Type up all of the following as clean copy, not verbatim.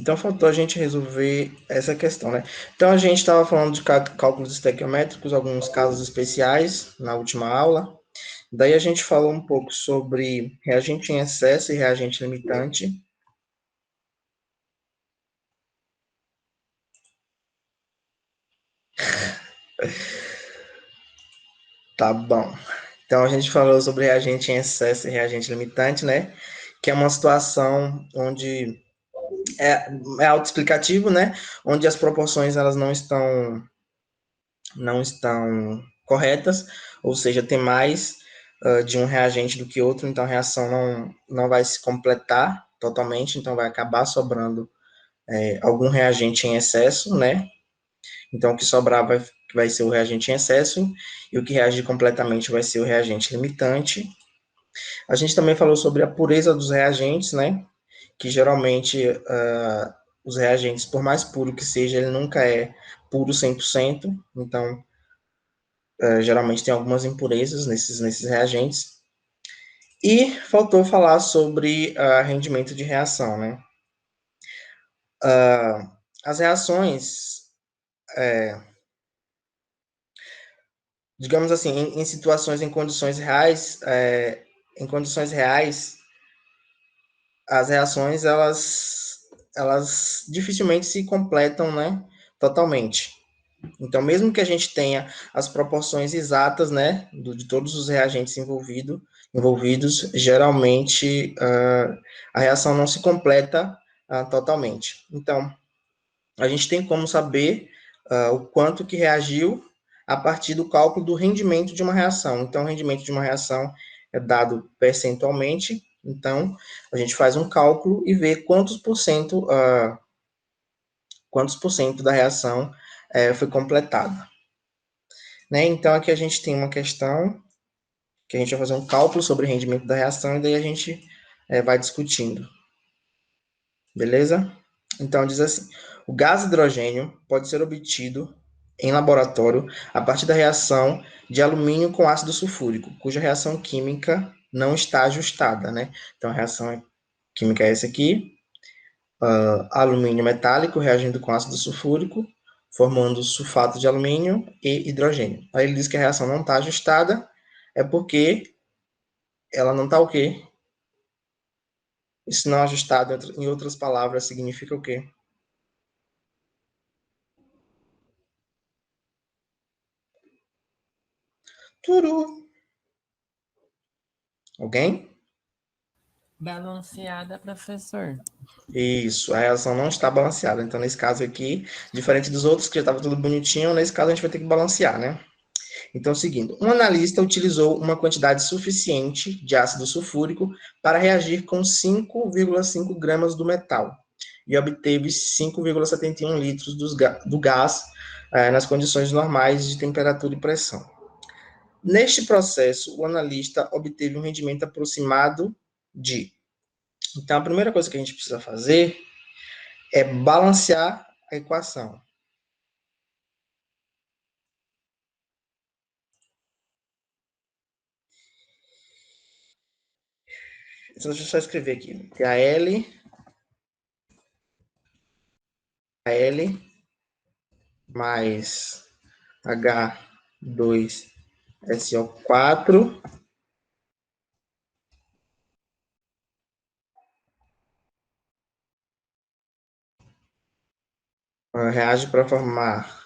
Então, faltou a gente resolver essa questão, né? Então, a gente estava falando de cálculos estequiométricos, alguns casos especiais na última aula. Daí, a gente falou um pouco sobre reagente em excesso e reagente limitante. Tá bom. Então, a gente falou sobre reagente em excesso e reagente limitante, né? Que é uma situação onde é autoexplicativo, né? Onde as proporções elas não estão corretas, ou seja, tem mais de um reagente do que outro, então a reação não vai se completar totalmente, então vai acabar sobrando algum reagente em excesso, né? Então o que sobrar vai ser o reagente em excesso, e o que reagir completamente vai ser o reagente limitante. A gente também falou sobre a pureza dos reagentes, né? Que geralmente os reagentes, por mais puro que seja, ele nunca é puro 100%, então geralmente tem algumas impurezas nesses reagentes. E faltou falar sobre rendimento de reação, né? As reações, digamos assim, em situações, em condições reais, as reações, elas dificilmente se completam, né, totalmente. Então, mesmo que a gente tenha as proporções exatas, né, de todos os reagentes envolvidos, geralmente a reação não se completa totalmente. Então, a gente tem como saber o quanto que reagiu a partir do cálculo do rendimento de uma reação. Então, o rendimento de uma reação é dado percentualmente. Então, a gente faz um cálculo e vê quantos por cento da reação foi completada. Né? Então, aqui a gente tem uma questão que a gente vai fazer um cálculo sobre o rendimento da reação e daí a gente vai discutindo. Beleza? Então, diz assim: o gás hidrogênio pode ser obtido em laboratório a partir da reação de alumínio com ácido sulfúrico, cuja reação química não está ajustada, né? Então, a reação química é essa aqui: alumínio metálico reagindo com ácido sulfúrico, formando sulfato de alumínio e hidrogênio. Aí ele diz que a reação não está ajustada, é porque ela não está o quê? Isso não ajustado, em outras palavras, significa o quê? Turu. Alguém? Balanceada, professor. Isso, a reação não está balanceada. Então, nesse caso aqui, diferente dos outros que já estava tudo bonitinho, nesse caso a gente vai ter que balancear, né? Então, seguindo, um analista utilizou uma quantidade suficiente de ácido sulfúrico para reagir com 5,5 gramas do metal e obteve 5,71 litros do gás nas condições normais de temperatura e pressão. Neste processo, o analista obteve um rendimento aproximado de. Então, a primeira coisa que a gente precisa fazer é balancear a equação. Então, deixa eu só escrever aqui. HL mais H2SO4 reage para formar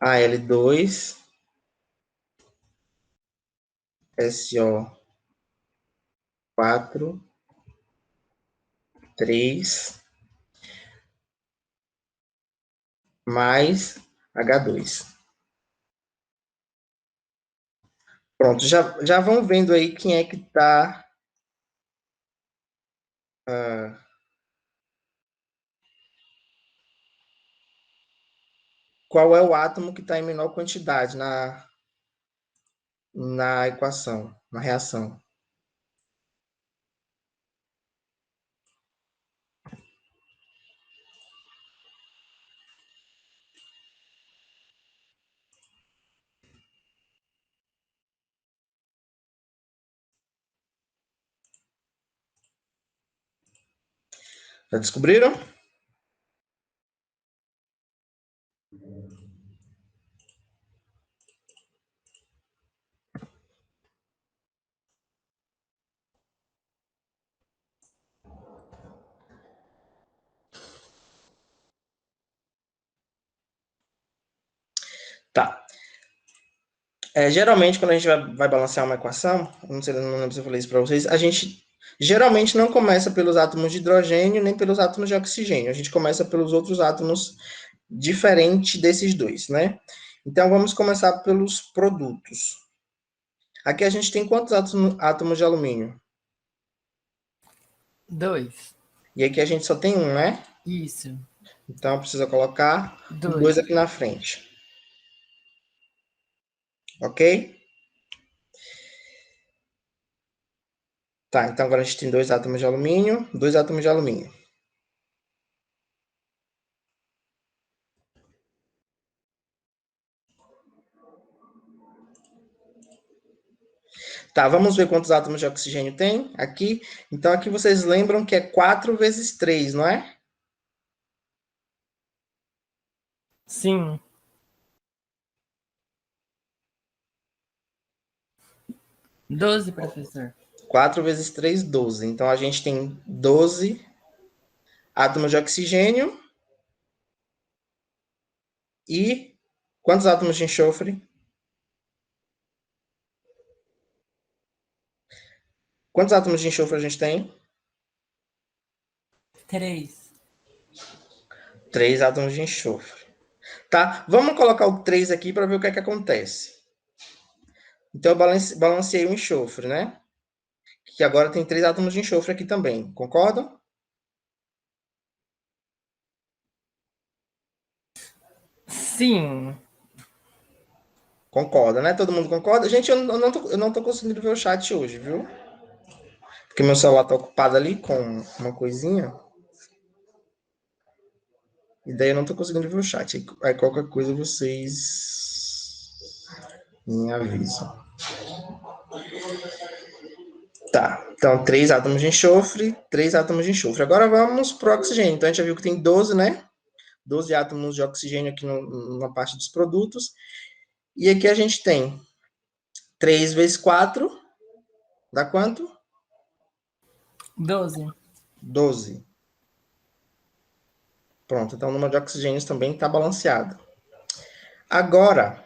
Al2SO4 3 mais H2. Pronto, já vão vendo aí quem é que está. Qual é o átomo que está em menor quantidade na equação, na reação. Já descobriram? Geralmente, quando a gente vai balancear uma equação, não lembro se eu falei isso para vocês, a gente geralmente não começa pelos átomos de hidrogênio nem pelos átomos de oxigênio. A gente começa pelos outros átomos diferentes desses dois, né? Então, vamos começar pelos produtos. Aqui a gente tem quantos átomos de alumínio? 2. E aqui a gente só tem um, né? Isso. Então, precisa colocar o 2 2. aqui na frente. Ok? Tá, então agora a gente tem dois átomos de alumínio, dois átomos de alumínio. Tá, vamos ver quantos átomos de oxigênio tem aqui. Então, aqui vocês lembram que é 4 vezes 3, não é? Sim. 12, professor. 4 vezes 3, 12. Então, a gente tem 12 átomos de oxigênio e quantos átomos de enxofre? Quantos átomos de enxofre a gente tem? 3. 3 átomos de enxofre. Tá? Vamos colocar o 3 aqui para ver o que é que acontece. Então, eu balanceei o enxofre, né? Que agora tem 3 átomos de enxofre aqui também. Concordam? Sim. Concorda, né? Todo mundo concorda? Gente, eu não tô conseguindo ver o chat hoje, viu? Porque meu celular tá ocupado ali com uma coisinha. E daí eu não tô conseguindo ver o chat. Aí qualquer coisa vocês me avisam. Tá. Então, 3 átomos de enxofre, 3 átomos de enxofre. Agora vamos pro oxigênio. Então, a gente já viu que tem 12, né? 12 átomos de oxigênio aqui na parte dos produtos. E aqui a gente tem 3 vezes 4, dá quanto? 12. 12. Pronto, então o número de oxigênios também está balanceado. Agora,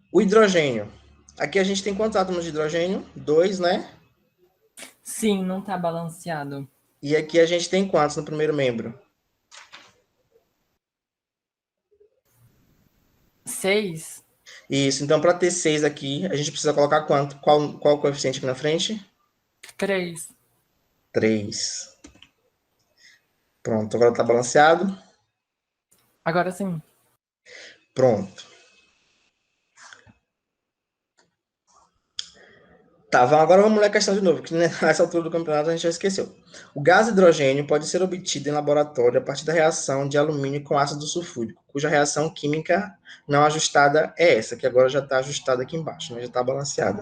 o hidrogênio. Aqui a gente tem quantos átomos de hidrogênio? 2, né? Sim, não tá balanceado. E aqui a gente tem quantos no primeiro membro? 6. Isso, então para ter 6 aqui, a gente precisa colocar quanto? Qual o coeficiente aqui na frente? 3. 3. Pronto, agora está balanceado? Agora sim. Pronto. Tá, agora vamos ler a questão de novo, que nessa altura do campeonato a gente já esqueceu. O gás hidrogênio pode ser obtido em laboratório a partir da reação de alumínio com ácido sulfúrico, cuja reação química não ajustada é essa, que agora já está ajustada aqui embaixo, né? Já está balanceada.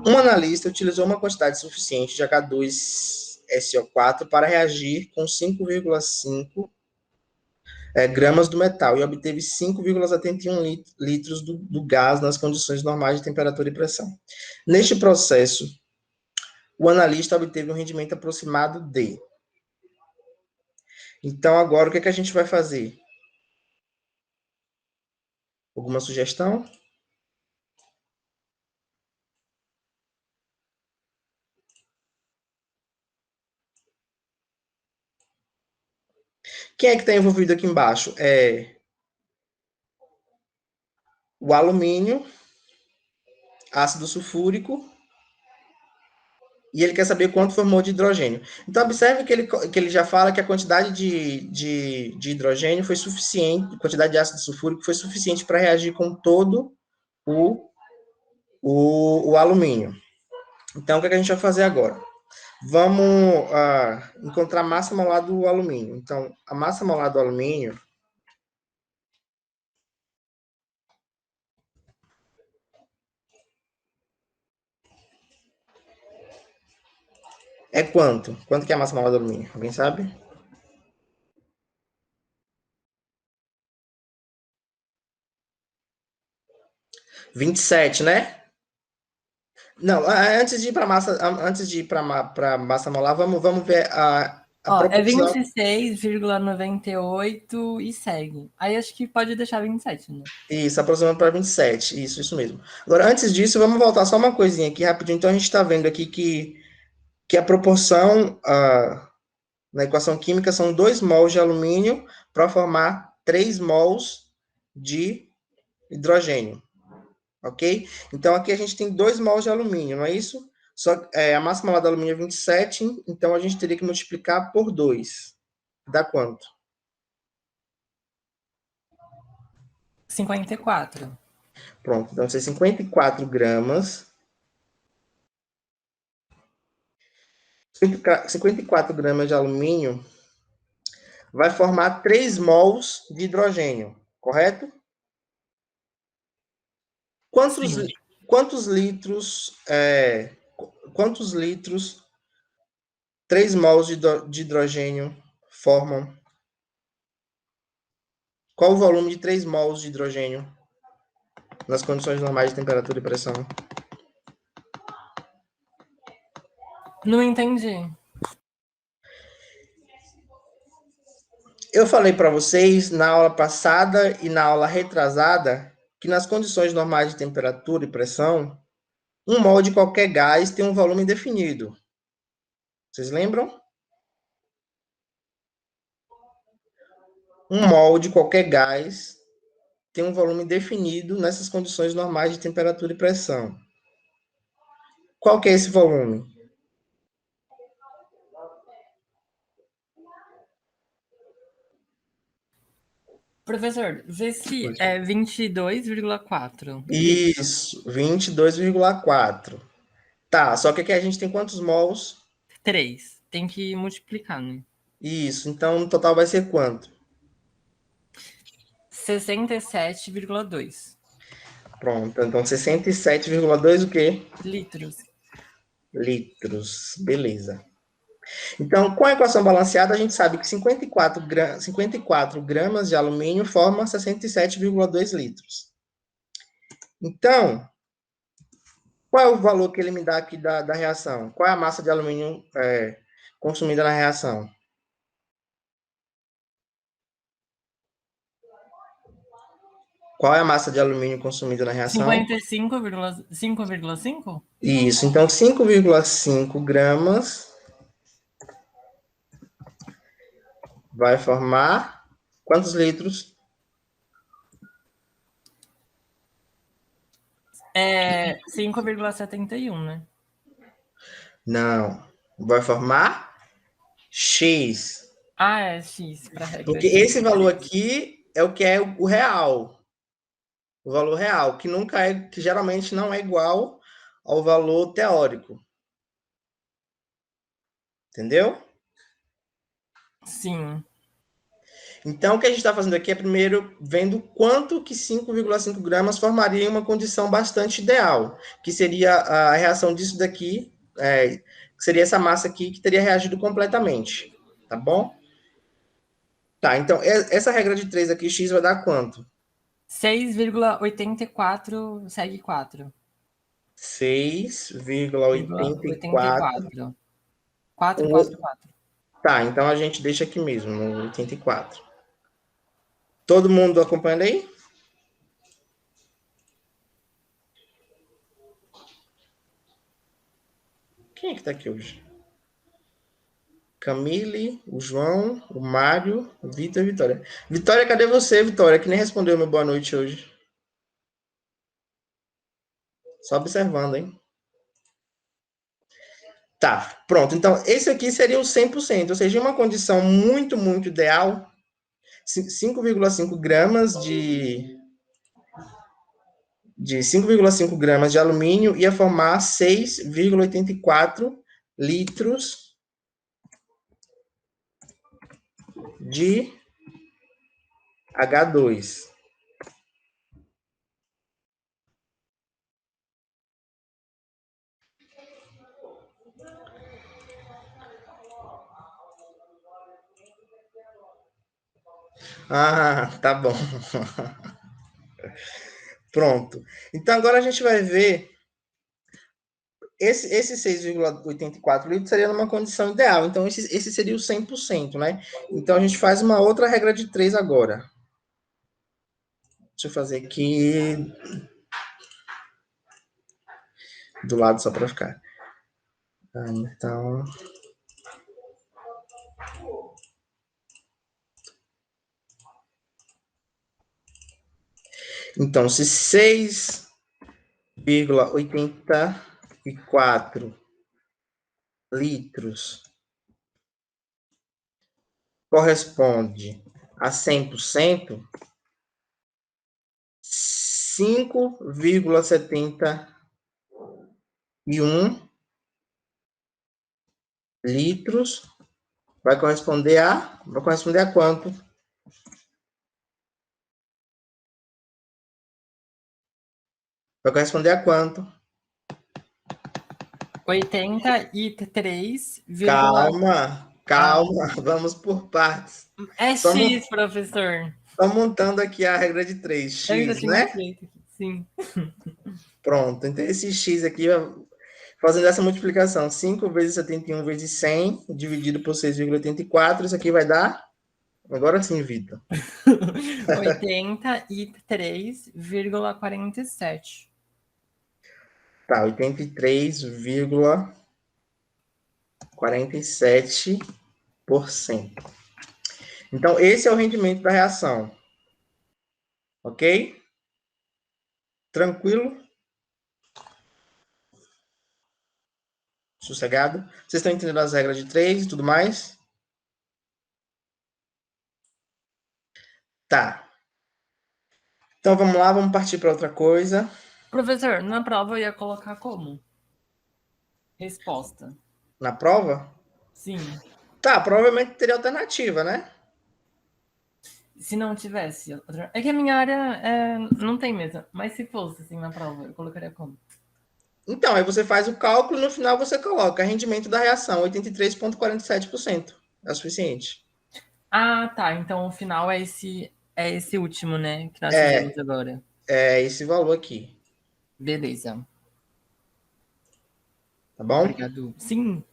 Um analista utilizou uma quantidade suficiente de H2SO4 para reagir com 5,5 gramas do metal e obteve 5,71 litros do gás nas condições normais de temperatura e pressão. Neste processo, o analista obteve um rendimento aproximado de. Então, agora, o que, é que a gente vai fazer? Alguma sugestão? Quem é que está envolvido aqui embaixo? É o alumínio, ácido sulfúrico, e ele quer saber quanto formou de hidrogênio. Então, observe que ele já fala que a quantidade de hidrogênio foi suficiente, a quantidade de ácido sulfúrico foi suficiente para reagir com todo o, o alumínio. Então, o que, é que a gente vai fazer agora? Vamos encontrar a massa molar do alumínio. Então, a massa molar do alumínio é quanto? Quanto que é a massa molar do alumínio? Alguém sabe? 27, né? Não, antes de ir para massa, antes de ir para massa molar, vamos ver A Ó, é proporção. 26,98 e segue. Aí acho que pode deixar 27, né? Isso, aproximando para 27. Isso mesmo. Agora, antes disso, vamos voltar só uma coisinha aqui rapidinho. Então, a gente está vendo aqui que a proporção na equação química são 2 mols de alumínio para formar 3 mols de hidrogênio. Ok? Então, aqui a gente tem 2 mols de alumínio, não é isso? Só, a massa molar do alumínio é 27, então a gente teria que multiplicar por 2. Dá quanto? 54. Pronto, então, ser 54 gramas. 54 gramas de alumínio vai formar 3 mols de hidrogênio, correto? Quantos, Sim. quantos litros, quantos litros 3 mols de hidrogênio formam? Qual o volume de 3 mols de hidrogênio nas condições normais de temperatura e pressão? Não entendi. Eu falei para vocês na aula passada e na aula retrasada que nas condições normais de temperatura e pressão, um mol de qualquer gás tem um volume definido. Vocês lembram? Um mol de qualquer gás tem um volume definido nessas condições normais de temperatura e pressão. Qual que é esse volume? Professor, vê se é 22,4 litros. Isso, 22,4. Tá, só que aqui a gente tem quantos mols? 3. Tem que multiplicar, né? Isso, então no total vai ser quanto? 67,2 Pronto, então 67,2 o quê? litros. Litros, beleza. Então, com a equação balanceada, a gente sabe que 54 gramas de alumínio formam 67,2 litros. Então, qual é o valor que ele me dá aqui da reação? Qual é a massa de alumínio consumida na reação? Qual é a massa de alumínio consumida na reação? 55,5? Isso, então 5,5 gramas vai formar quantos litros? É 5,71, né? Não, vai formar X. Ah, é X, para regra Porque de esse valor três. aqui é o que é o real. O valor real, que nunca é, que geralmente não é igual ao valor teórico. Entendeu? Sim. Então, o que a gente está fazendo aqui é primeiro vendo quanto que 5,5 gramas formaria em uma condição bastante ideal, que seria a reação disso daqui, que seria essa massa aqui que teria reagido completamente. Tá bom? Tá, então essa regra de 3 aqui, x vai dar quanto? 6,84 segue 4. 6,84. 84. 4, Com... 4, 4. Tá, então a gente deixa aqui mesmo, no 84. Todo mundo acompanhando aí? Quem é que tá aqui hoje? Camille, o João, o Mário, o Vitor e a Vitória. Vitória, cadê você, Vitória? Que nem respondeu meu boa noite hoje. Só observando, hein? Tá, pronto. Então, esse aqui seria o 100%, ou seja, em uma condição muito, muito ideal, 5,5 gramas de 5,5 gramas de alumínio ia formar 6,84 litros de H2. Ah, tá bom. Pronto. Então agora a gente vai ver esse 6,84 litros seria numa condição ideal. Então, esse seria o 100%, né? Então, a gente faz uma outra regra de 3 agora. Deixa eu fazer aqui do lado só para ficar. Então, se 6,84 litros corresponde a 100%, 5,71 litros vai corresponder a quanto? Vai corresponder a quanto? 83, Calma, vamos por partes. É X, professor. Estou montando aqui a regra de 3, Eu já x, tinha né? feito aqui, sim. Pronto, então esse x aqui, fazendo essa multiplicação, 5 vezes 71 vezes 100, dividido por 6,84, isso aqui vai dar... Agora sim, Vitor. 83,47. Tá, 83,47%. Então, esse é o rendimento da reação. Ok? Tranquilo? Sossegado? Vocês estão entendendo as regras de 3 e tudo mais? Tá. Então, vamos lá, vamos partir para outra coisa. Professor, na prova eu ia colocar como? Resposta. Na prova? Sim. Tá, provavelmente teria alternativa, né? Se não tivesse. É que a minha área não tem mesa. Mas se fosse assim na prova, eu colocaria como? Então, aí você faz o cálculo e no final você coloca rendimento da reação, 83,47%. É o suficiente. Ah, tá. Então o final é esse último, né? Que nós fizemos agora. É esse valor aqui. Beleza. Tá bom? Obrigado. Sim.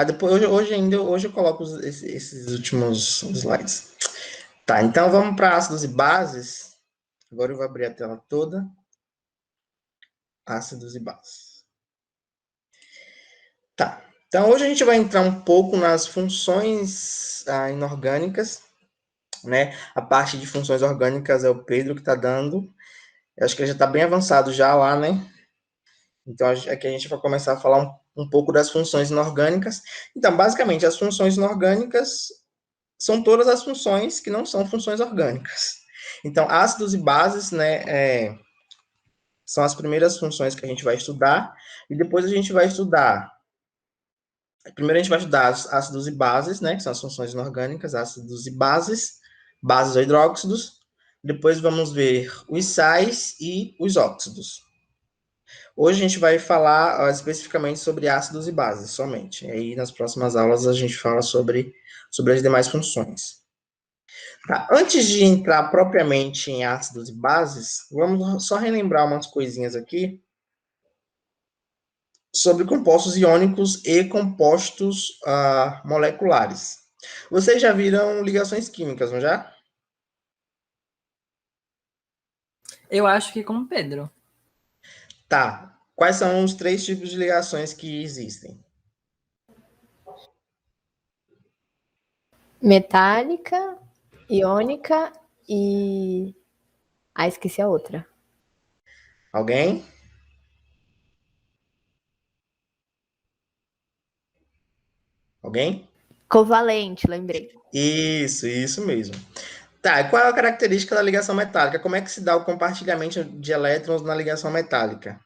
Depois, hoje eu coloco esses últimos slides. Tá, então vamos para ácidos e bases. Agora eu vou abrir a tela toda. Ácidos e bases. Tá. Então hoje a gente vai entrar um pouco nas funções inorgânicas, né? A parte de funções orgânicas é o Pedro que está dando. Eu acho que ele já está bem avançado já lá, né? Então aqui a gente vai começar a falar um pouco das funções inorgânicas. Então, basicamente, as funções inorgânicas são todas as funções que não são funções orgânicas. Então, ácidos e bases, né, são as primeiras funções que a gente vai estudar, e depois a gente vai estudar. Primeiro a gente vai estudar ácidos e bases, né, que são as funções inorgânicas, ácidos e bases ou hidróxidos. Depois vamos ver os sais e os óxidos. Hoje a gente vai falar especificamente sobre ácidos e bases, somente. E aí nas próximas aulas a gente fala sobre as demais funções. Tá, antes de entrar propriamente em ácidos e bases, vamos só relembrar umas coisinhas aqui sobre compostos iônicos e compostos moleculares. Vocês já viram ligações químicas, não já? Eu acho que com o Pedro. Tá. Quais são os 3 tipos de ligações que existem? Metálica, iônica e... esqueci a outra. Alguém? Alguém? Covalente, lembrei. Isso mesmo. Tá, e qual é a característica da ligação metálica? Como é que se dá o compartilhamento de elétrons na ligação metálica?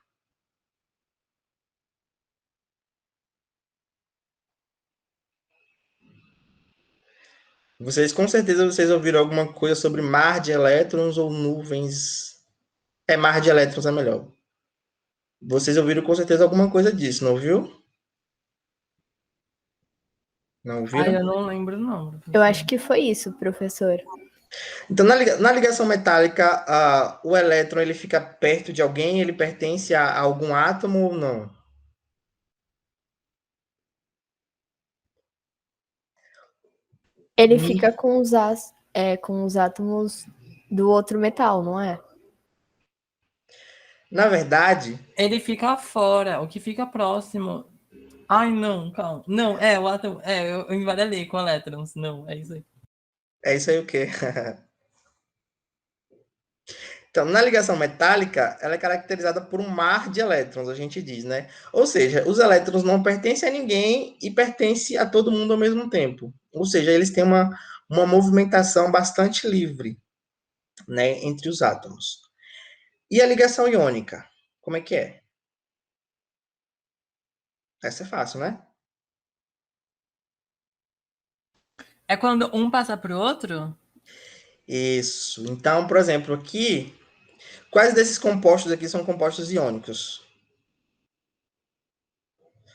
Com certeza, vocês ouviram alguma coisa sobre mar de elétrons ou nuvens. Mar de elétrons é melhor. Vocês ouviram com certeza alguma coisa disso, não ouviu? Não ouviram? Eu não lembro, não. Eu acho que foi isso, professor. Então, na ligação metálica, o elétron ele fica perto de alguém, ele pertence a algum átomo ou não? Ele fica com com os átomos do outro metal, não é? Na verdade, Ele fica fora, o que fica próximo. Ai, não, calma. Não, o átomo. Eu embaralhei com elétrons. Não, é isso aí. é isso aí o quê? Então, na ligação metálica, ela é caracterizada por um mar de elétrons, a gente diz, né? Ou seja, os elétrons não pertencem a ninguém e pertencem a todo mundo ao mesmo tempo. Ou seja, eles têm uma movimentação bastante livre, né, entre os átomos. E a ligação iônica? Como é que é? Essa é fácil, né? É quando um passa pro outro? Isso. Então, por exemplo, aqui, quais desses compostos aqui são compostos iônicos?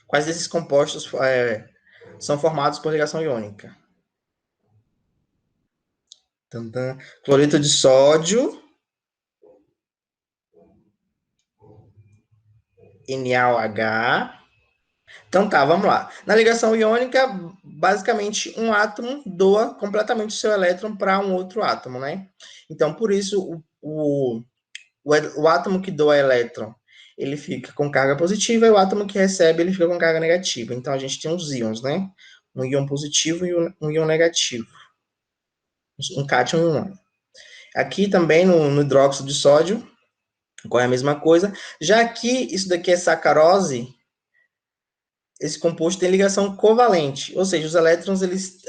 Quais desses compostos são formados por ligação iônica? Tantan. Cloreto de sódio, NaOH. Então tá, vamos lá. Na ligação iônica, basicamente um átomo doa completamente o seu elétron para um outro átomo, né? Então, por isso, o átomo que doa elétron, ele fica com carga positiva e o átomo que recebe, ele fica com carga negativa. Então, a gente tem os íons, né? Um íon positivo e um íon negativo. Um cátion e um ânion. Aqui também, no hidróxido de sódio, ocorre a mesma coisa. Já aqui, isso daqui é sacarose, esse composto tem ligação covalente, ou seja, os elétrons, eles...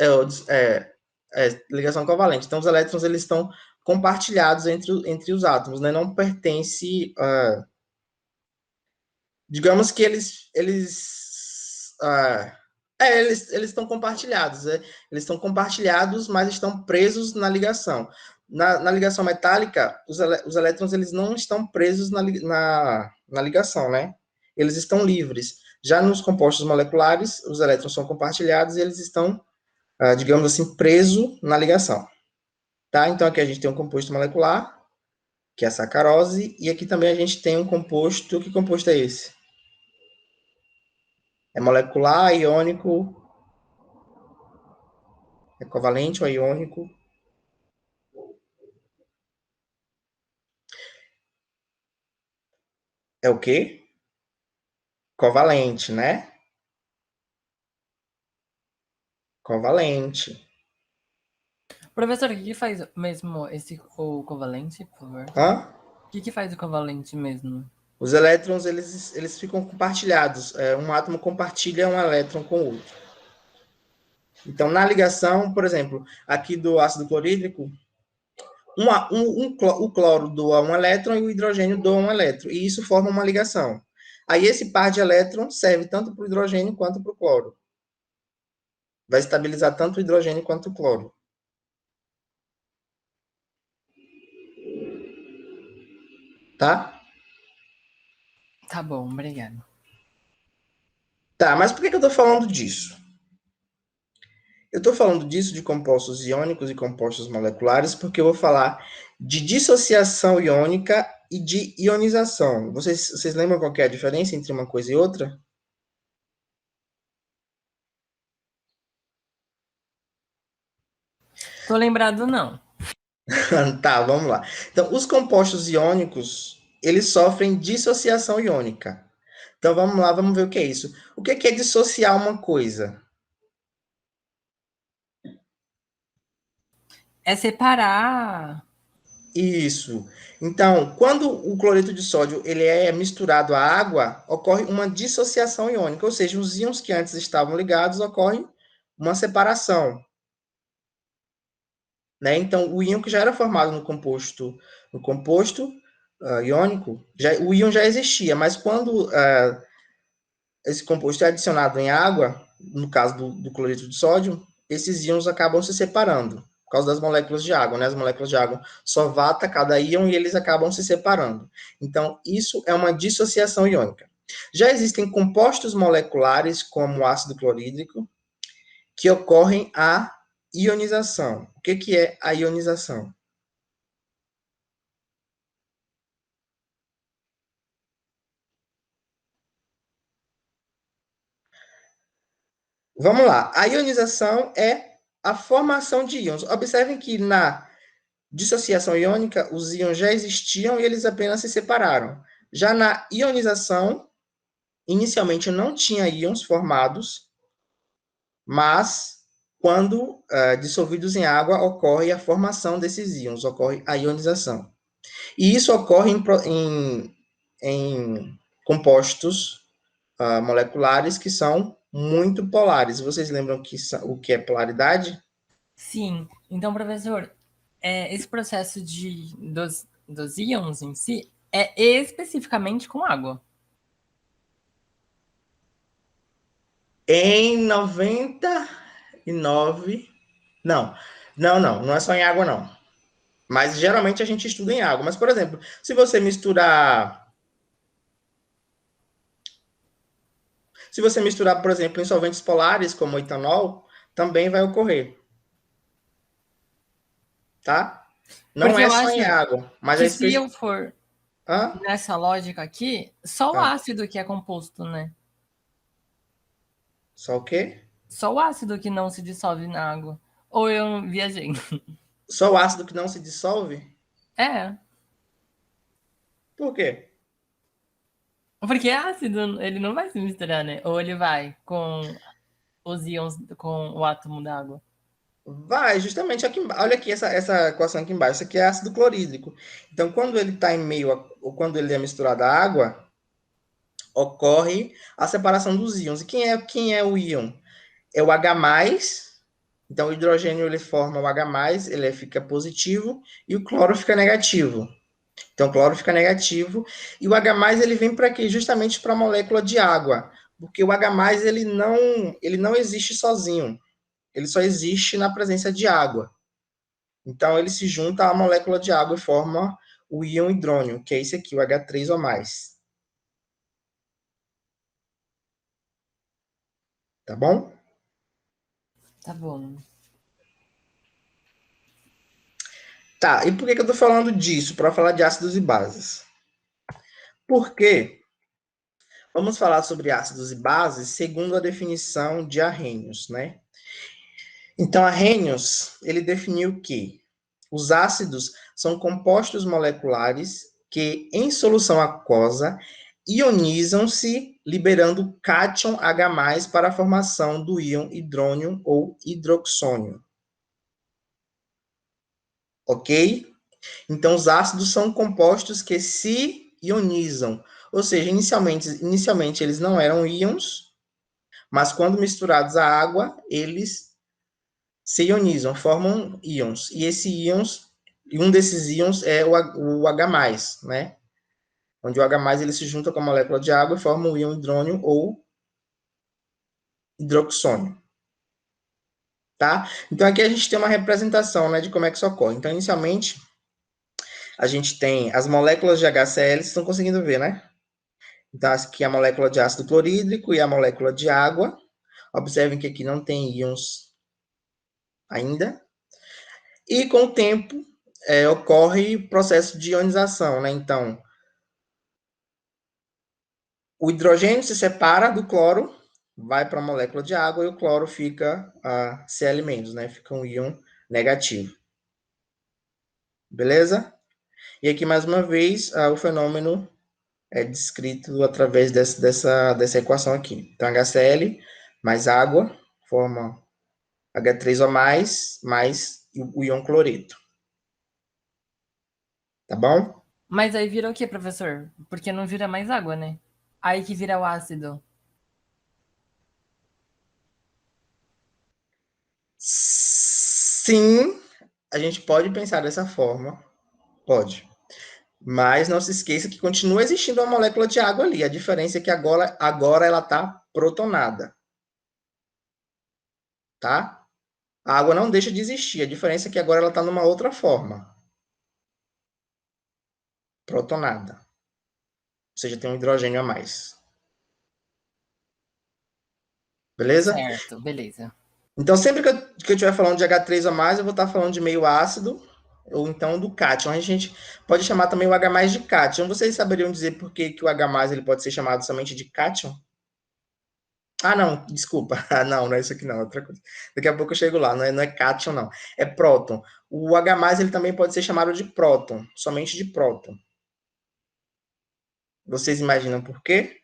ligação covalente. Então, os elétrons, eles estão compartilhados entre os átomos, né? Não pertence... digamos que eles estão compartilhados, né? Eles estão compartilhados, mas estão presos na ligação. Na ligação metálica, os elétrons eles não estão presos na ligação, né? Eles estão livres. Já nos compostos moleculares, os elétrons são compartilhados e eles estão, digamos assim, presos na ligação. Tá? Então, aqui a gente tem um composto molecular, que é a sacarose, e aqui também a gente tem um composto. Que composto é esse? É molecular, iônico, é covalente ou iônico? É o quê? Covalente, né? Covalente. Professor, o que faz mesmo o covalente, por favor? Hã? O que faz o covalente mesmo? Os elétrons, eles ficam compartilhados. Um átomo compartilha um elétron com o outro. Então, na ligação, por exemplo, aqui do ácido clorídrico, o cloro doa um elétron e o hidrogênio doa um elétron. E isso forma uma ligação. Aí, esse par de elétrons serve tanto para o hidrogênio quanto para o cloro. Vai estabilizar tanto o hidrogênio quanto o cloro. Tá? Tá bom, obrigado. Tá, mas por que eu estou falando disso? Eu estou falando disso de compostos iônicos e compostos moleculares porque eu vou falar de dissociação iônica e de ionização. Vocês lembram qual é a diferença entre uma coisa e outra? Tô lembrado, não. Tá, vamos lá. Então, os compostos iônicos, eles sofrem dissociação iônica. Então, vamos lá, vamos ver o que é isso. O que é dissociar uma coisa? É separar. Isso. Então, quando o cloreto de sódio ele é misturado à água, ocorre uma dissociação iônica, ou seja, os íons que antes estavam ligados ocorre uma separação, né? Então, o íon que já era formado no composto iônico, o íon já existia, mas quando esse composto é adicionado em água, no caso do cloreto de sódio, esses íons acabam se separando por causa das moléculas de água, né? As moléculas de água só vata cada íon e eles acabam se separando. Então, isso é uma dissociação iônica. Já existem compostos moleculares, como o ácido clorídrico, que ocorrem a ionização. O que é a ionização? Vamos lá. A ionização é a formação de íons. Observem que na dissociação iônica, os íons já existiam e eles apenas se separaram. Já na ionização, inicialmente não tinha íons formados, mas quando dissolvidos em água, ocorre a formação desses íons, ocorre a ionização. E isso ocorre em compostos moleculares que são muito polares. Vocês lembram o que é polaridade? Sim. Então, professor, esse processo dos íons em si é especificamente com água. Em 99. Não é só em água, não. Mas geralmente a gente estuda em água. Mas, por exemplo, se você misturar. Se você misturar, por exemplo, em solventes polares, como o etanol, também vai ocorrer. Tá? Não Porque é eu só acho em água, mas que se eu for Hã? nessa lógica aqui, só o Ah, ácido que é composto, né? só o quê? Só o ácido que não se dissolve na água. Ou eu viajei. Só o ácido que não se dissolve? É. Por quê? Porque ácido, ele não vai se misturar, né? Ou ele vai com os íons, com o átomo d'água. Vai, justamente aqui embaixo. Olha aqui essa equação aqui embaixo. Isso aqui é ácido clorídrico. Então, quando ele está em meio, ou quando ele é misturado à água, ocorre a separação dos íons. E quem é o íon? É o H+, então o hidrogênio ele forma o H+, ele fica positivo, e o cloro fica negativo. Então o cloro fica negativo, e o H+, ele vem para quê? Justamente para a molécula de água, porque o H+, ele não existe sozinho, ele só existe na presença de água. Então ele se junta à molécula de água e forma o íon hidrônio, que é esse aqui, o H3O+. Tá bom? Tá bom. Tá, e por que eu tô falando disso? Para falar de ácidos e bases. Porque vamos falar sobre ácidos e bases segundo a definição de Arrhenius, né? Então, Arrhenius, ele definiu que os ácidos são compostos moleculares que, em solução aquosa, ionizam-se, liberando cátion H+, para a formação do íon hidrônio ou hidroxônio. Ok? Então, os ácidos são compostos que se ionizam, ou seja, inicialmente eles não eram íons, mas quando misturados à água, eles se ionizam, formam íons. E um desses íons é o H+, né? Onde o H+, ele se junta com a molécula de água e forma o íon hidrônio ou hidroxônio. Tá? Então, aqui a gente tem uma representação, né, de como é que isso ocorre. Então, inicialmente, a gente tem as moléculas de HCl, vocês estão conseguindo ver, né? Então, aqui é a molécula de ácido clorídrico e a molécula de água. Observem que aqui não tem íons ainda. E com o tempo, ocorre processo de ionização, né? Então, o hidrogênio se separa do cloro, vai para a molécula de água e o cloro fica Cl-, né? Fica um íon negativo. Beleza? E aqui, mais uma vez, o fenômeno é descrito através dessa equação aqui. Então, HCl mais água forma H3O+, mais o íon cloreto. Tá bom? Mas aí vira o quê, professor? Porque não vira mais água, né? Aí que vira o ácido. Sim, a gente pode pensar dessa forma. Pode. Mas não se esqueça que continua existindo uma molécula de água ali. A diferença é que agora ela está protonada. Tá? A água não deixa de existir. A diferença é que agora ela está numa outra forma. Protonada. Ou seja, tem um hidrogênio a mais. Beleza? Certo, beleza. Então, sempre que eu estiver falando de H3 ou mais, eu vou estar falando de meio ácido, ou então do cátion. A gente pode chamar também o H+ de cátion. Vocês saberiam dizer por que o H+ ele pode ser chamado somente de cátion? Ah, não, desculpa. Ah, não é isso aqui não, é outra coisa. Daqui a pouco eu chego lá, não é cátion, não. É próton. O H+, ele também pode ser chamado de próton, somente de próton. Vocês imaginam por quê?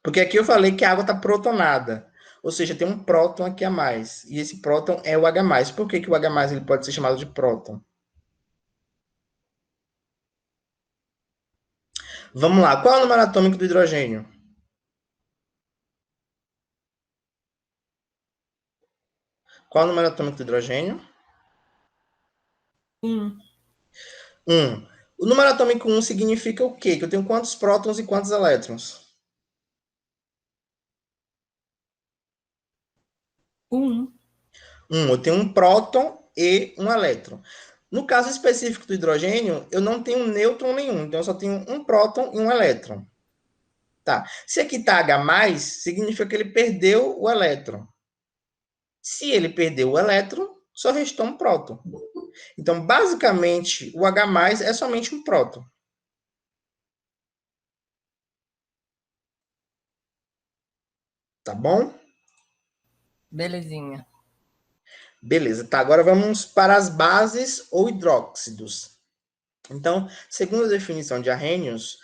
Porque aqui eu falei que a água está protonada. Ou seja, tem um próton aqui a mais. E esse próton é o H+. Por que o H+ ele pode ser chamado de próton? Vamos lá. Qual é o número atômico do hidrogênio? Qual é o número atômico do hidrogênio? 1. 1. O número atômico 1 significa o quê? Que eu tenho quantos prótons e quantos elétrons? 1. 1. Eu tenho um próton e um elétron. No caso específico do hidrogênio, eu não tenho nêutron nenhum. Então, eu só tenho um próton e um elétron. Tá. Se aqui está H+, significa que ele perdeu o elétron. Se ele perdeu o elétron, só restou um próton. Então, basicamente, o H+ é somente um próton. Tá bom? Belezinha. Beleza, tá. Agora vamos para as bases ou hidróxidos. Então, segundo a definição de Arrhenius,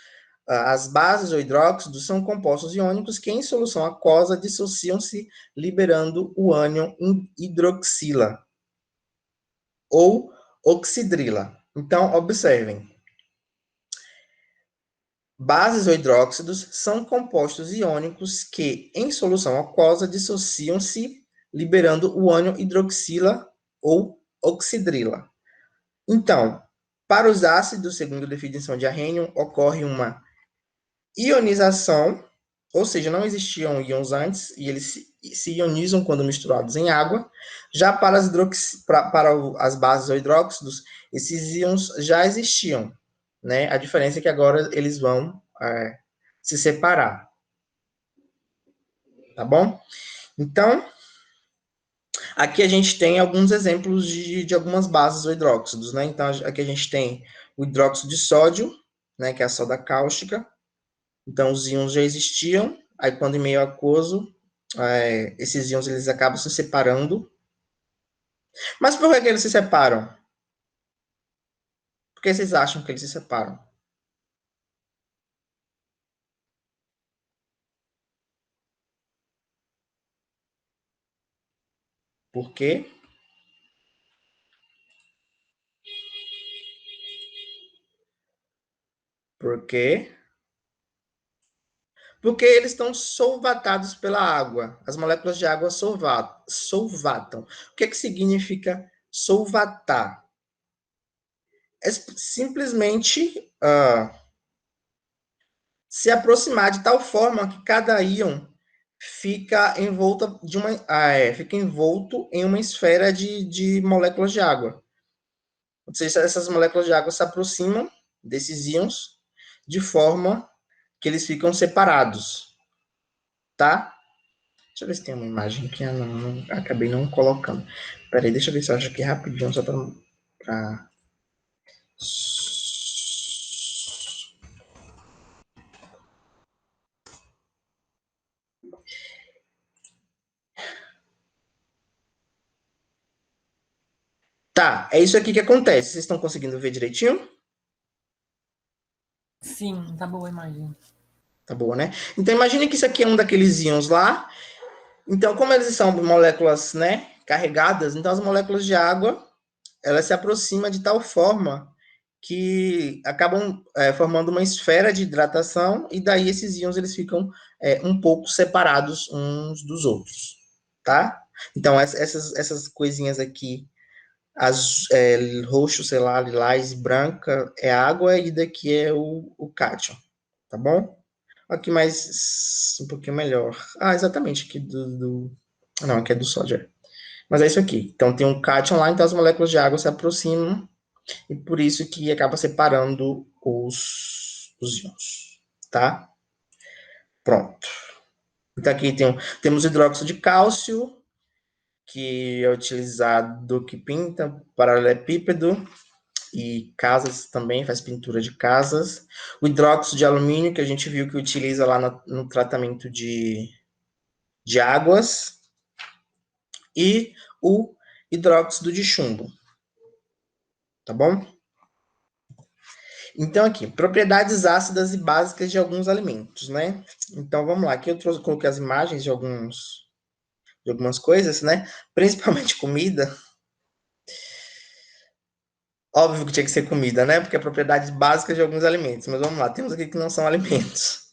as bases ou hidróxidos são compostos iônicos que, em solução aquosa, dissociam-se liberando o ânion hidroxila ou oxidrila. Então, observem. Bases ou hidróxidos são compostos iônicos que, em solução aquosa, dissociam-se liberando o ânion hidroxila ou oxidrila. Então, para os ácidos, segundo a definição de Arrhenius, ocorre uma ionização, ou seja, não existiam íons antes, e eles se ionizam quando misturados em água. Já para as bases ou hidróxidos, esses íons já existiam, né? A diferença é que agora eles vão se separar, tá bom? Então, aqui a gente tem alguns exemplos de algumas bases ou hidróxidos, né? Então, aqui a gente tem o hidróxido de sódio, né, que é a soda cáustica. Então, os íons já existiam, aí quando em meio aquoso, esses íons eles acabam se separando. Mas por que eles se separam? Por que vocês acham que eles se separam? Por quê? Por quê? Porque eles estão solvatados pela água. As moléculas de água solvatam. O que significa solvatar? É simplesmente se aproximar de tal forma que cada íon fica fica envolto em uma esfera de moléculas de água. Ou seja, essas moléculas de água se aproximam desses íons de forma que eles ficam separados, tá? Deixa eu ver se tem uma imagem aqui. Não, acabei não colocando. Peraí, deixa eu ver se eu acho aqui rapidinho, só pra... Tá, é isso aqui que acontece. Vocês estão conseguindo ver direitinho? Sim, tá boa a imagem. Tá boa, né? Então, imagine que isso aqui é um daqueles íons lá. Então, como eles são moléculas, né, carregadas, então as moléculas de água, elas se aproximam de tal forma que acabam formando uma esfera de hidratação e daí esses íons eles ficam um pouco separados uns dos outros, tá? Então, essas coisinhas aqui, roxo, sei lá, lilás e branca é água e daqui é o cátion, tá bom? Aqui mais, um pouquinho melhor. Ah, exatamente, aqui não, aqui é do sódio. Mas é isso aqui. Então, tem um cátion lá, então as moléculas de água se aproximam e por isso que acaba separando os íons, tá? Pronto. Então, aqui temos hidróxido de cálcio, que é utilizado, que pinta paralelepípedo e casas também, faz pintura de casas. O hidróxido de alumínio, que a gente viu que utiliza lá no tratamento de águas. E o hidróxido de chumbo. Tá bom? Então, aqui, propriedades ácidas e básicas de alguns alimentos, né? Então, vamos lá. Aqui eu coloquei as imagens de algumas coisas, né? Principalmente comida. Óbvio que tinha que ser comida, né? Porque é propriedades básicas de alguns alimentos. Mas vamos lá, temos aqui que não são alimentos.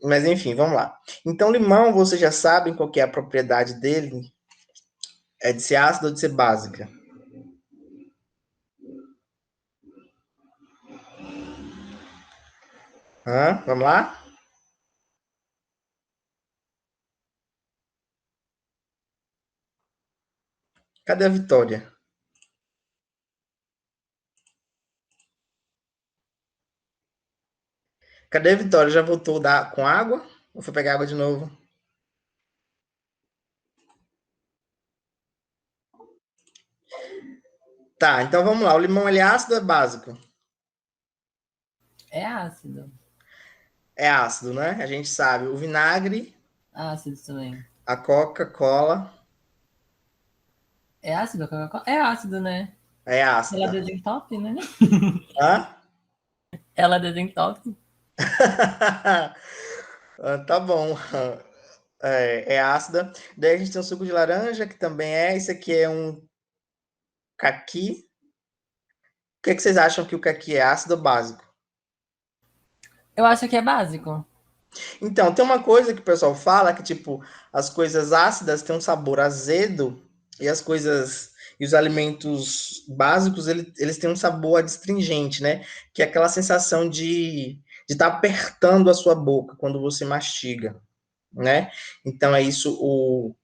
Mas enfim, vamos lá. Então, limão, vocês já sabem qual que é a propriedade dele? É de ser ácido ou de ser básica? Vamos lá? Cadê a Vitória? Cadê a Vitória? Já voltou com água? Ou foi pegar água de novo? Tá, então vamos lá. O limão, ele é ácido ou é básico? É ácido. É ácido, né? A gente sabe. O vinagre, Ácido também. a Coca-Cola, É ácido a Coca-Cola? É ácido, né? é Ela ácida. desentope, né? Hã? Ela desentope. Tá bom. É ácida. Daí a gente tem o suco de laranja, que também é. Esse aqui é um caqui. O que, é que vocês acham que o caqui é ácido ou básico? Eu acho que é básico. Então, tem uma coisa que o pessoal fala que, tipo, as coisas ácidas têm um sabor azedo e as coisas e os alimentos básicos, eles têm um sabor adstringente, né? Que é aquela sensação de estar apertando a sua boca quando você mastiga, né? Então, é isso. O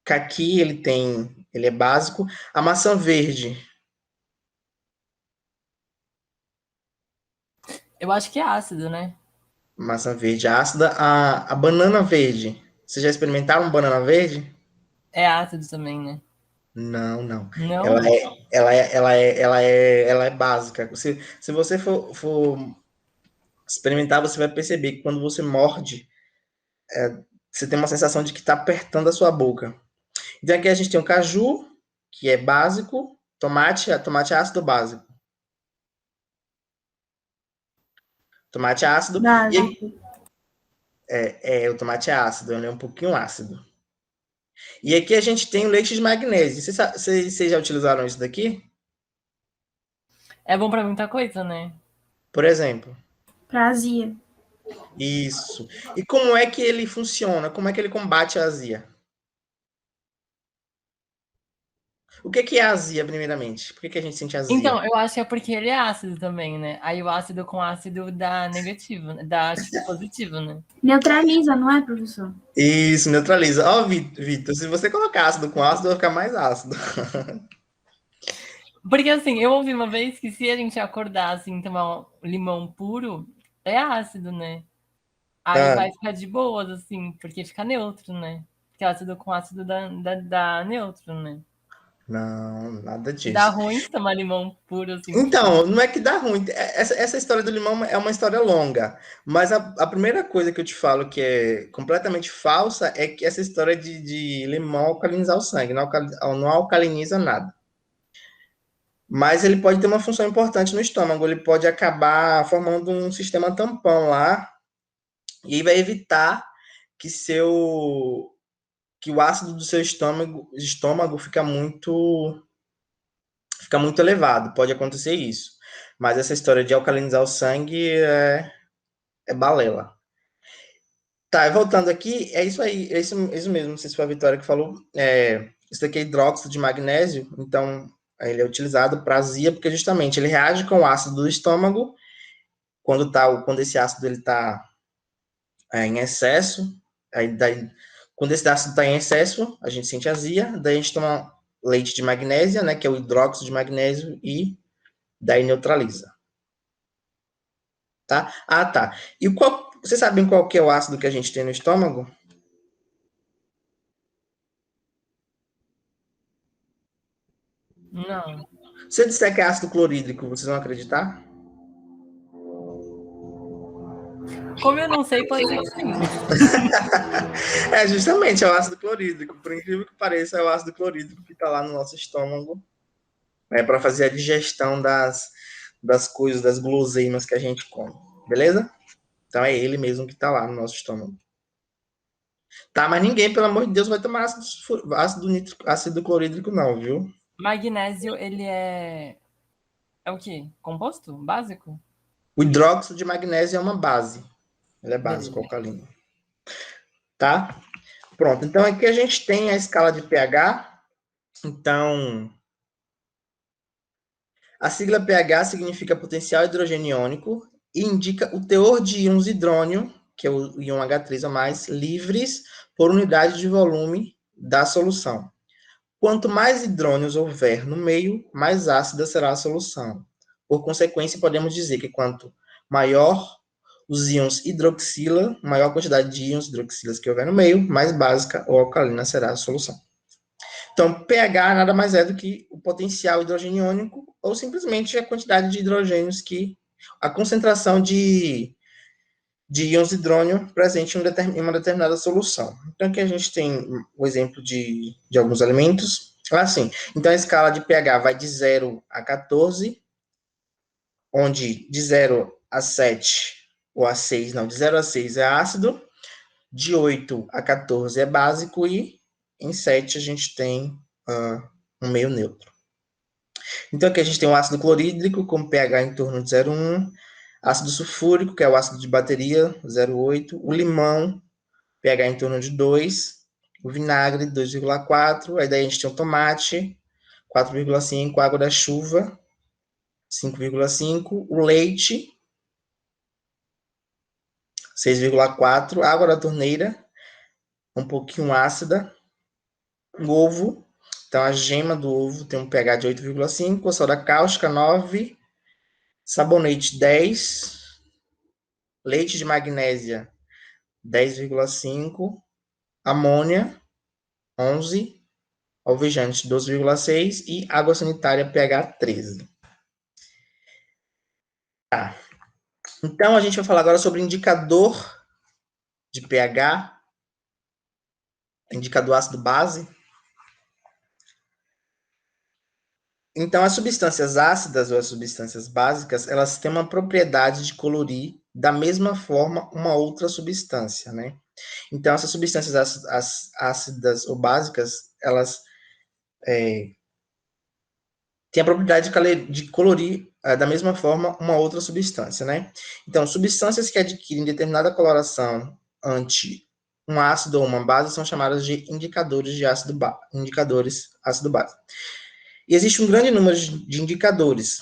caqui, ele é básico. A maçã verde, Eu acho que é ácido, né? maçã verde ácida. A banana verde, vocês já experimentaram banana verde? É ácido também, né? Não, não. Ela Não? ela é básica. Se você for experimentar, você vai perceber que quando você morde, você tem uma sensação de que está apertando a sua boca. Então aqui a gente tem o caju, que é básico, tomate ácido básico. Tomate ácido, e aí, Básico. o tomate é ácido, ele é um pouquinho ácido. E aqui a gente tem o leite de magnésio. Vocês já utilizaram isso daqui? É bom pra muita coisa, né? Por exemplo. Pra azia. Isso. E como é que ele funciona? Como é que ele combate a azia? O que é a azia, primeiramente? Por que a gente sente azia? Então, eu acho que é porque ele é ácido também, né? Aí o ácido com ácido dá negativo, né? Dá positivo, né? Neutraliza, não é, professor? Isso, neutraliza. Ó, Vitor, se você colocar ácido com ácido, vai ficar mais ácido. Porque assim, eu ouvi uma vez que se a gente acordar assim, tomar um limão puro, é ácido, né? Aí Ah, vai ficar de boas, assim, porque fica neutro, né? Porque ácido com ácido dá neutro, né? não, nada Dá disso. ruim se tomar limão puro, assim, puro. Então, não é que dá ruim. Essa história do limão é uma história longa. Mas a primeira coisa que eu te falo que é completamente falsa é que essa história de limão alcalinizar o sangue. Não alcaliniza nada. Mas ele pode ter uma função importante no estômago. Ele pode acabar formando um sistema tampão lá e aí vai evitar que que o ácido do seu estômago fica muito elevado. Pode acontecer isso. Mas essa história de alcalinizar o sangue é balela. Tá, voltando aqui, é isso aí, isso mesmo, não sei se foi a Vitória que falou. Isso daqui é hidróxido de magnésio, então ele é utilizado para azia, porque justamente ele reage com o ácido do estômago, quando esse ácido ele está em excesso, daí, quando esse ácido está em excesso, a gente sente azia, daí a gente toma leite de magnésia, né, que é o hidróxido de magnésio, e daí neutraliza. Tá? Ah, tá. Vocês sabem qual que é o ácido que a gente tem no estômago? Não. Se eu disser que é ácido clorídrico, vocês vão acreditar? Como eu não sei, pode ser que sim. É justamente é o ácido clorídrico. Por incrível que pareça, é o ácido clorídrico que está lá no nosso estômago, para fazer a digestão das coisas, das guloseimas que a gente come. Beleza? Então é ele mesmo que está lá no nosso estômago. Tá, mas ninguém, pelo amor de Deus, vai tomar ácido clorídrico, não, viu? Magnésio, ele é. É o quê? Composto? Básico? O hidróxido de magnésio é uma base. Ele é básico, Beleza. alcalino. Tá? Pronto. Então aqui a gente tem a escala de pH. Então, a sigla pH significa potencial hidrogeniônico e indica o teor de íons hidrônio, que é o íon H3 ou mais, livres por unidade de volume da solução. Quanto mais hidrônios houver no meio, mais ácida será a solução. Por consequência, podemos dizer que quanto maior os íons hidroxila, maior a quantidade de íons hidroxilas que houver no meio, mais básica ou alcalina será a solução. Então, pH nada mais é do que o potencial hidrogeniônico ou simplesmente a quantidade de hidrogênios a concentração de íons hidrônio presente em uma determinada solução. Então, aqui a gente tem o exemplo de alguns alimentos. Assim, então a escala de pH vai de 0 a 14, onde de 0 a 7 ou a 6, não, de 0 a 6 é ácido, de 8 a 14 é básico e em 7 a gente tem um meio neutro. Então aqui a gente tem o ácido clorídrico com pH em torno de 0,1, ácido sulfúrico, que é o ácido de bateria, 0,8, o limão, pH em torno de 2, o vinagre, 2,4, aí daí a gente tem o tomate, 4,5, água da chuva, 5,5, o leite, 6,4, água da torneira, um pouquinho ácida, o ovo, então a gema do ovo tem um pH de 8,5, a soda cáustica 9, sabonete 10, leite de magnésia 10,5, amônia 11, alvejante 12,6 e água sanitária pH 13. Tá. Então a gente vai falar agora sobre indicador de pH, indicador ácido base. Então as substâncias ácidas ou as substâncias básicas, elas têm uma propriedade de colorir da mesma forma uma outra substância, né? Então essas substâncias ácidas ou básicas, elas têm a propriedade de colorir da mesma forma uma outra substância, né? Então substâncias que adquirem determinada coloração ante um ácido ou uma base são chamadas de indicadores de indicadores ácido-base. E existe um grande número de indicadores.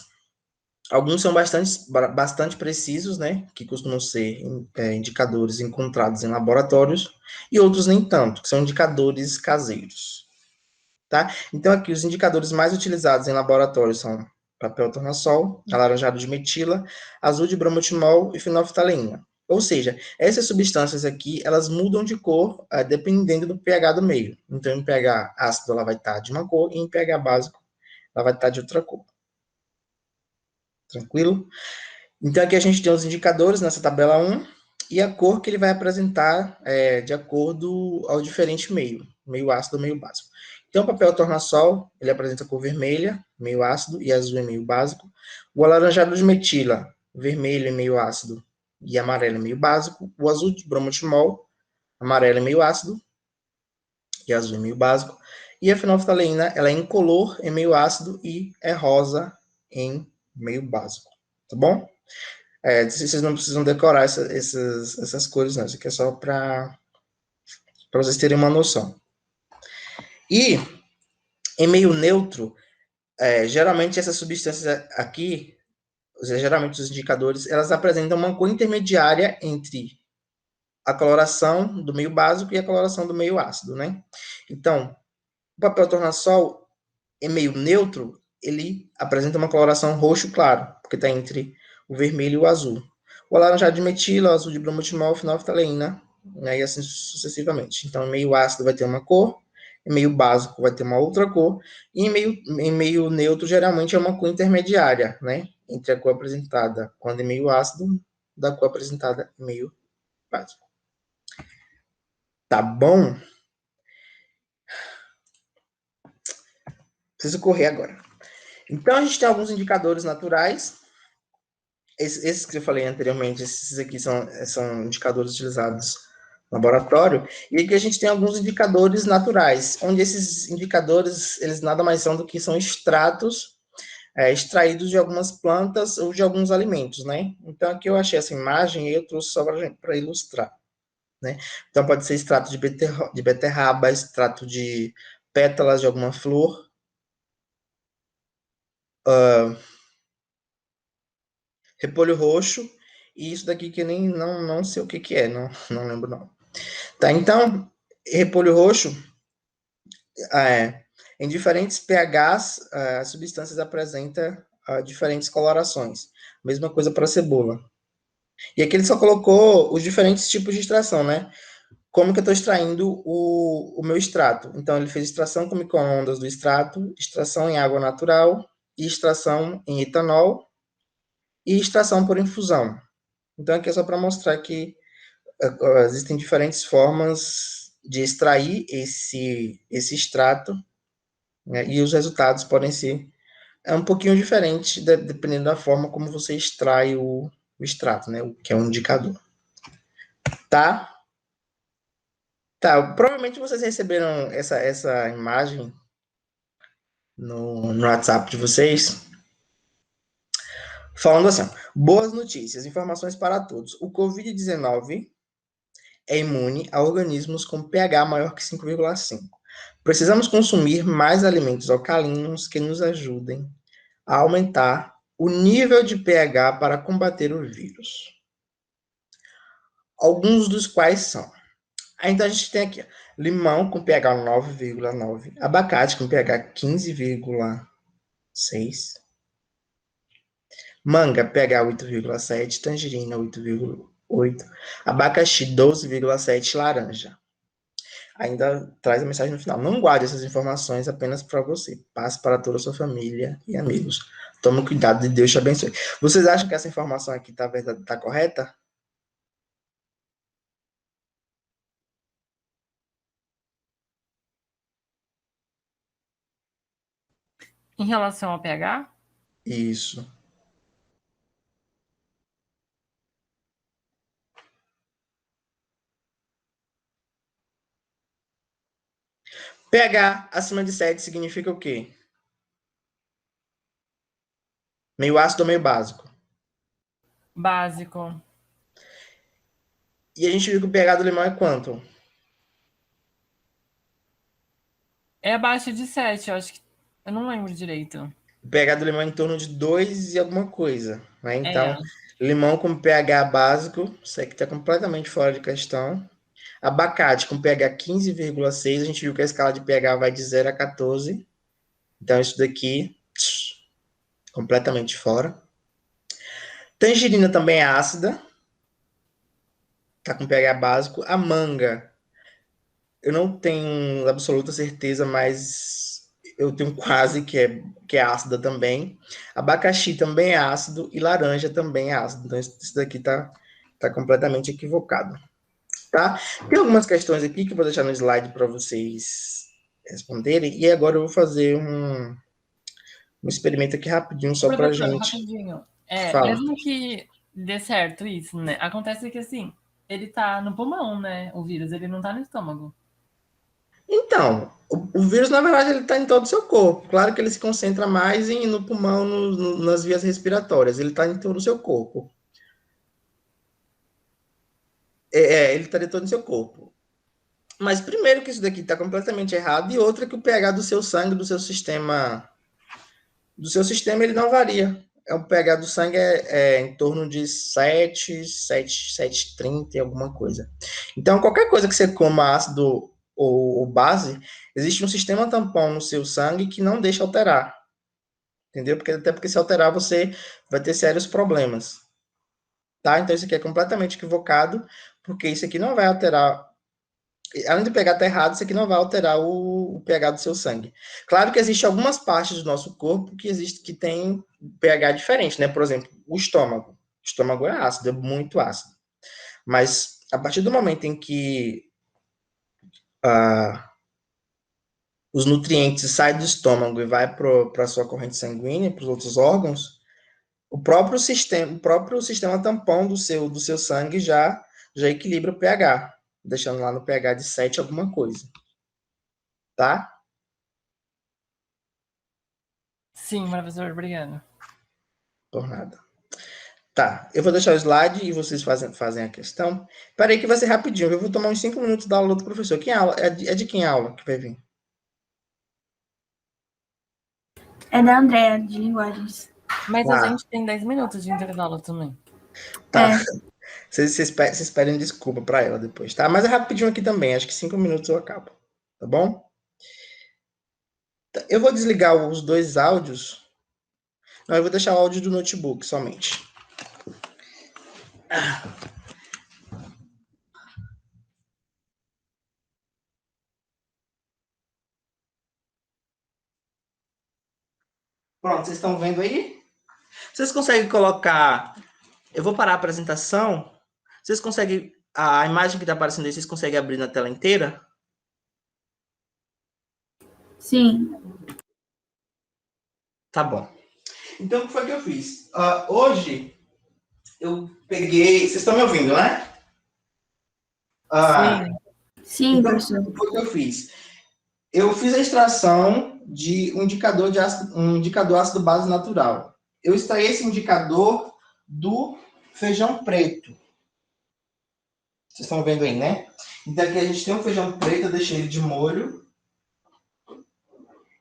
Alguns são bastante precisos, né, que costumam ser indicadores encontrados em laboratórios, e outros nem tanto, que são indicadores caseiros. Tá? Então, aqui, os indicadores mais utilizados em laboratórios são papel tornassol, alaranjado de metila, azul de bromotimol e fenolftaleína. Ou seja, essas substâncias aqui, elas mudam de cor dependendo do pH do meio. Então, em pH ácido, ela vai estar de uma cor, e em pH básico, ela vai estar de outra cor. Tranquilo? Então, aqui a gente tem os indicadores nessa tabela 1 e a cor que ele vai apresentar de acordo ao diferente meio ácido ou meio básico. Então, o papel tornassol, ele apresenta cor vermelha, meio ácido, e azul é meio básico. O alaranjado de metila, vermelho é meio ácido e amarelo é meio básico. O azul de bromotimol, amarelo é meio ácido e azul é meio básico. E a fenolftaleína, ela é incolor, é meio ácido e é rosa em meio básico. Tá bom? Vocês não precisam decorar essas cores, não. Isso aqui é só para vocês terem uma noção. E em meio neutro, geralmente essas substâncias aqui, geralmente os indicadores, elas apresentam uma cor intermediária entre a coloração do meio básico e a coloração do meio ácido, né? Então, o papel tornassol em meio neutro, ele apresenta uma coloração roxo claro, porque está entre o vermelho e o azul. o alaranjado de metila, o azul de bromotimol, o fenolftaleína, né, e assim sucessivamente. Então, em meio ácido vai ter uma cor, em meio básico vai ter uma outra cor, e em meio neutro geralmente é uma cor intermediária, né, entre a cor apresentada quando em meio ácido, da cor apresentada em meio básico. Tá bom? Preciso correr agora. Então, a gente tem alguns indicadores naturais. Esses que eu falei anteriormente, esses aqui são indicadores utilizados no laboratório. E aqui a gente tem alguns indicadores naturais, onde esses indicadores, eles nada mais são do que são extratos extraídos de algumas plantas ou de alguns alimentos, né? Então, aqui eu achei essa imagem e eu trouxe só para ilustrar, né? Então, pode ser extrato de beterraba, extrato de pétalas de alguma flor, repolho roxo, e isso daqui que nem não sei o que é, não lembro não. Tá, então, repolho roxo, em diferentes pHs, as substâncias apresentam diferentes colorações. Mesma coisa para cebola. E aqui ele só colocou os diferentes tipos de extração, né? Como que eu estou extraindo o meu extrato? Então, ele fez extração com micro-ondas do extrato, extração em água natural, e extração em etanol, e extração por infusão. Então, aqui é só para mostrar que existem diferentes formas de extrair esse extrato, né, e os resultados podem ser um pouquinho diferentes dependendo da forma como você extrai o extrato, né, que é um indicador. Tá? Tá, provavelmente vocês receberam essa imagem no WhatsApp de vocês, falando assim, boas notícias, informações para todos. O Covid-19 é imune a organismos com pH maior que 5,5. Precisamos consumir mais alimentos alcalinos que nos ajudem a aumentar o nível de pH para combater o vírus. Alguns dos quais são. Então a gente tem aqui limão com pH 9,9, abacate com pH 15,6, manga pH 8,7, tangerina 8,8, abacaxi 12,7, laranja. Ainda traz a mensagem no final. Não guarde essas informações apenas para você. Passe para toda a sua família e amigos. Tome cuidado de Deus te abençoe. Vocês acham que essa informação aqui tá correta? Em relação ao pH? Isso. pH acima de 7 significa o quê? Meio ácido ou meio básico? Básico. E a gente viu que o pH do limão é quanto? É abaixo de 7, eu acho que. Eu não lembro direito. O pH do limão é em torno de 2 e alguma coisa, né? Então, É. limão com pH básico, isso aqui está completamente fora de questão. Abacate com pH 15,6, a gente viu que a escala de pH vai de 0 a 14. Então, isso daqui, completamente fora. Tangerina também é ácida, tá com pH básico. A manga, eu não tenho absoluta certeza, mas eu tenho quase que é ácida também. Abacaxi também é ácido e laranja também é ácido. Então, isso daqui tá completamente equivocado. Tá? Tem algumas questões aqui que eu vou deixar no slide para vocês responderem. E agora eu vou fazer um experimento aqui rapidinho só para Professor, gente. rapidinho. Fala. Mesmo que dê certo isso, né? Acontece que assim, ele tá no pulmão, né? O vírus, ele não tá no estômago. Então, o vírus, na verdade, ele está em todo o seu corpo. Claro que ele se concentra mais no pulmão, nas vias respiratórias. Ele está em todo o seu corpo. Ele está em todo o seu corpo. Mas primeiro que isso daqui está completamente errado e outra que o pH do seu sangue, do seu sistema, ele não varia. O pH do sangue é em torno de 7,30 e alguma coisa. Então, qualquer coisa que você coma ácido ou base, existe um sistema tampão no seu sangue que não deixa alterar. Entendeu? Até porque se alterar, você vai ter sérios problemas. tá? Então, isso aqui é completamente equivocado, porque isso aqui não vai alterar, além do pH estar errado, isso aqui não vai alterar o pH do seu sangue. Claro que existem algumas partes do nosso corpo que tem pH diferente, né? Por exemplo, o estômago. O estômago é ácido, é muito ácido. Mas, a partir do momento em que os nutrientes saem do estômago e vai para a sua corrente sanguínea, para os outros órgãos, o próprio sistema tampão do seu sangue já equilibra o pH, deixando lá no pH de 7 alguma coisa, tá? Sim, professor, obrigado. Por nada. Tá, eu vou deixar o slide e vocês fazem a questão. Peraí que vai ser rapidinho, eu vou tomar uns 5 minutos da aula do professor. Quem aula? É de quem a aula que vai vir? É da Andrea, de linguagens. Mas a Ah, gente tem 10 minutos de intervalo também. tá. É. Vocês pedem desculpa para ela depois, tá? Mas é rapidinho aqui também, acho que 5 minutos eu acabo, tá bom? Eu vou desligar os dois áudios. Não, eu vou deixar o áudio do notebook somente. Pronto, vocês estão vendo aí? Vocês conseguem colocar. Eu vou parar a apresentação. Vocês conseguem. A imagem que está aparecendo aí, vocês conseguem abrir na tela inteira? Sim. Tá bom. Então, o que foi que eu fiz? Hoje, eu peguei. Vocês estão me ouvindo, né? Sim. Sim, Então, professor. o que foi que eu fiz? Eu fiz a extração de um indicador de ácido, um indicador ácido base natural. Eu extraí esse indicador do feijão preto. Vocês estão vendo aí, né? Então aqui a gente tem um feijão preto, eu deixei ele de molho.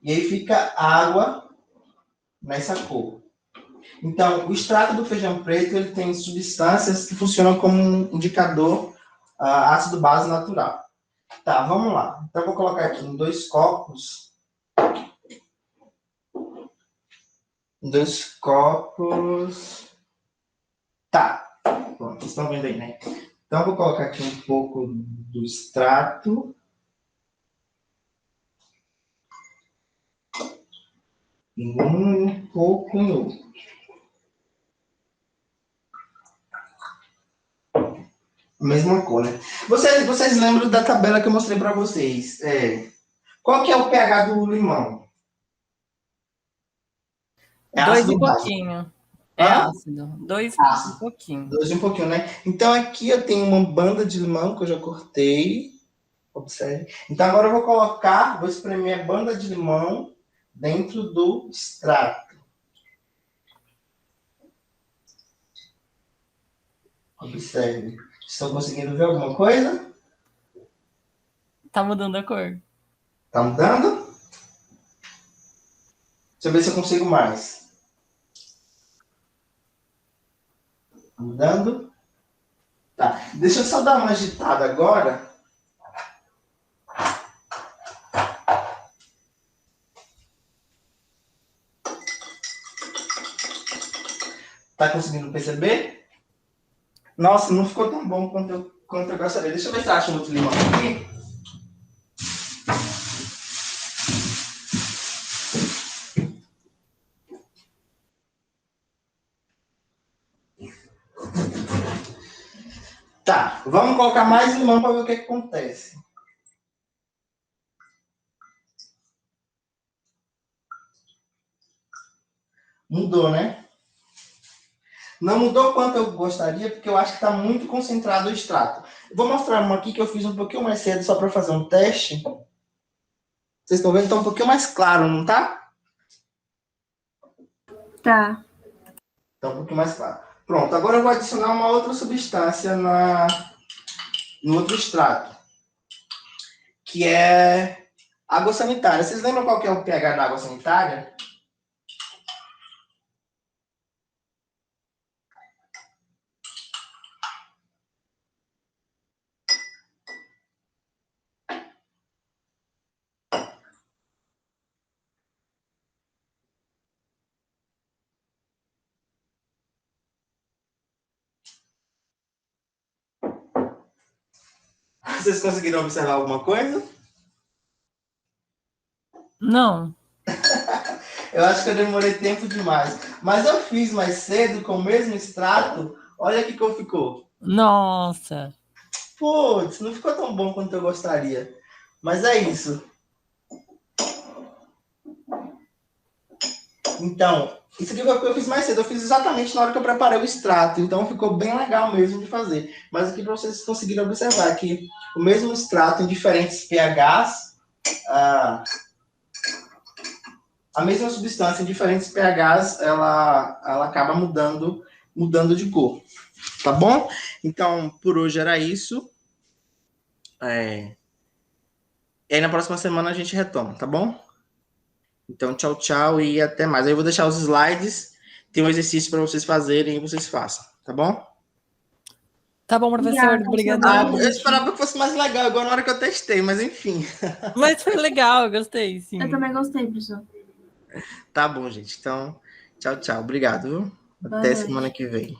E aí fica água nessa cor. Então, o extrato do feijão preto ele tem substâncias que funcionam como um indicador ácido base natural. Tá, vamos lá. Então, eu vou colocar aqui em 2 copos. Em 2 copos. Tá. Bom, vocês estão vendo aí, né? Então, eu vou colocar aqui um pouco do extrato. Em um pouco em outro. Mesma cor, né? Vocês lembram da tabela que eu mostrei para vocês? Qual que é o pH do limão? É 2 ácido e básico. pouquinho. É Hã? ácido. 2 e Ácido. pouquinho. 2 e um pouquinho, né? Então aqui eu tenho uma banda de limão que eu já cortei. Observe. Então agora eu vou espremer a banda de limão dentro do extrato. Observe. Estão conseguindo ver alguma coisa? Tá mudando a cor. Tá mudando? Deixa eu ver se eu consigo mais. Tá mudando? Tá. Deixa eu só dar uma agitada agora. Tá conseguindo perceber? Nossa, não ficou tão bom quanto eu gostaria. Deixa eu ver se eu acho um outro limão aqui. Tá, vamos colocar mais limão para ver o que acontece. Mudou, né? Não mudou quanto eu gostaria, porque eu acho que está muito concentrado o extrato. Vou mostrar uma aqui que eu fiz um pouquinho mais cedo, só para fazer um teste. Vocês estão vendo? Está um pouquinho mais claro, não tá? Tá. Está um pouquinho mais claro. Pronto, agora eu vou adicionar uma outra substância no outro extrato, que é água sanitária. Vocês lembram qual que é o pH da água sanitária? Vocês conseguiram observar alguma coisa? Não. Eu acho que eu demorei tempo demais. Mas eu fiz mais cedo com o mesmo extrato. Olha o que ficou. Nossa. Putz, não ficou tão bom quanto eu gostaria. Mas é isso. Então, isso aqui foi o que eu fiz mais cedo. Eu fiz exatamente na hora que eu preparei o extrato. Então ficou bem legal mesmo de fazer. Mas aqui para vocês conseguirem observar que o mesmo extrato em diferentes pHs, a mesma substância em diferentes pHs, ela acaba mudando de cor. Tá bom? Então, por hoje era isso. E aí na próxima semana a gente retoma, tá bom? Então, tchau, tchau e até mais. Aí eu vou deixar os slides, tem um exercício para vocês fazerem e vocês façam, tá bom? Tá bom, professor. Obrigadão. Eu esperava que fosse mais legal, igual na hora que eu testei, mas enfim. Mas foi legal, eu gostei, sim. Eu também gostei, professor. Tá bom, gente. Então, tchau, tchau. Obrigado, viu? Até semana que vem.